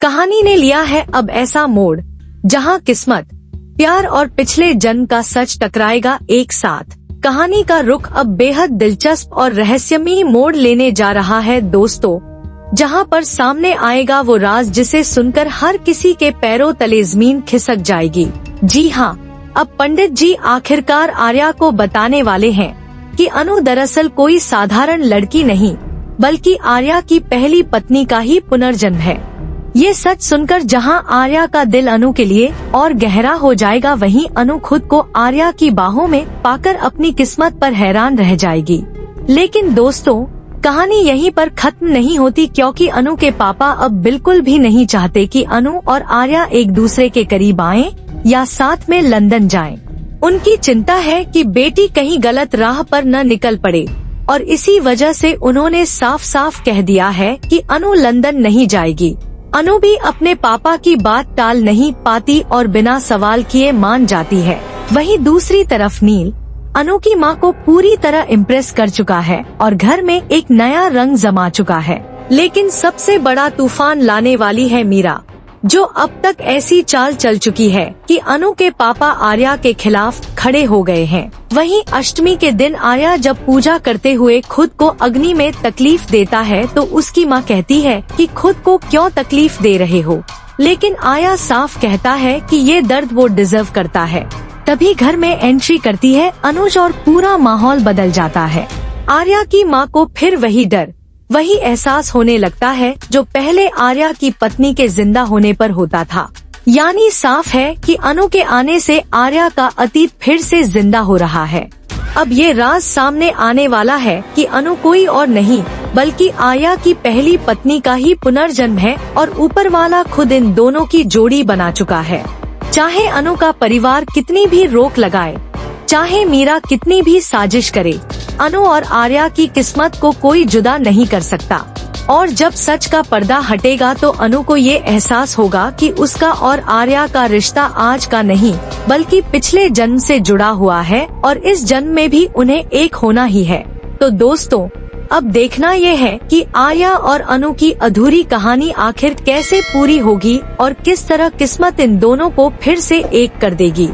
कहानी ने लिया है अब ऐसा मोड़ जहां किस्मत, प्यार और पिछले जन्म का सच टकराएगा एक साथ। कहानी का रुख अब बेहद दिलचस्प और रहस्यमयी मोड़ लेने जा रहा है दोस्तों, जहां पर सामने आएगा वो राज जिसे सुनकर हर किसी के पैरों तले जमीन खिसक जाएगी। जी हाँ, अब पंडित जी आखिरकार आर्या को बताने वाले हैं कि अनु दरअसल कोई साधारण लड़की नहीं, बल्कि आर्या की पहली पत्नी का ही पुनर्जन्म है। ये सच सुनकर जहां आर्या का दिल अनु के लिए और गहरा हो जाएगा, वहीं अनु खुद को आर्या की बाहों में पाकर अपनी किस्मत पर हैरान रह जाएगी। लेकिन दोस्तों, कहानी यहीं पर खत्म नहीं होती, क्योंकि अनु के पापा अब बिल्कुल भी नहीं चाहते कि अनु और आर्या एक दूसरे के करीब आएं या साथ में लंदन जाएं। उनकी चिंता है कि बेटी कहीं गलत राह पर न निकल पड़े, और इसी वजह से उन्होंने साफ साफ कह दिया है कि अनु लंदन नहीं जाएगी। अनु भी अपने पापा की बात टाल नहीं पाती और बिना सवाल किए मान जाती है। वहीं दूसरी तरफ नील अनु की मां को पूरी तरह इम्प्रेस कर चुका है और घर में एक नया रंग जमा चुका है। लेकिन सबसे बड़ा तूफान लाने वाली है मीरा, जो अब तक ऐसी चाल चल चुकी है कि अनु के पापा आर्या के खिलाफ खड़े हो गए हैं। वहीं अष्टमी के दिन आर्या जब पूजा करते हुए खुद को अग्नि में तकलीफ देता है तो उसकी मां कहती है कि खुद को क्यों तकलीफ दे रहे हो, लेकिन आर्या साफ कहता है कि ये दर्द वो डिजर्व करता है। तभी घर में एंट्री करती है अनुज और पूरा माहौल बदल जाता है। आर्या की मां को फिर वही डर, वही एहसास होने लगता है जो पहले आर्या की पत्नी के जिंदा होने पर होता था। यानी साफ है कि अनु के आने से आर्या का अतीत फिर से जिंदा हो रहा है। अब ये राज सामने आने वाला है कि अनु कोई और नहीं, बल्कि आर्या की पहली पत्नी का ही पुनर्जन्म है, और ऊपर वाला खुद इन दोनों की जोड़ी बना चुका है। चाहे अनु का परिवार कितनी भी रोक लगाए, चाहे मीरा कितनी भी साजिश करे, अनु और आर्या की किस्मत को कोई जुदा नहीं कर सकता। और जब सच का पर्दा हटेगा तो अनु को ये एहसास होगा कि उसका और आर्या का रिश्ता आज का नहीं, बल्कि पिछले जन्म से जुड़ा हुआ है, और इस जन्म में भी उन्हें एक होना ही है। तो दोस्तों, अब देखना ये है कि आर्या और अनु की अधूरी कहानी आखिर कैसे पूरी होगी और किस तरह किस्मत इन दोनों को फिर से एक कर देगी।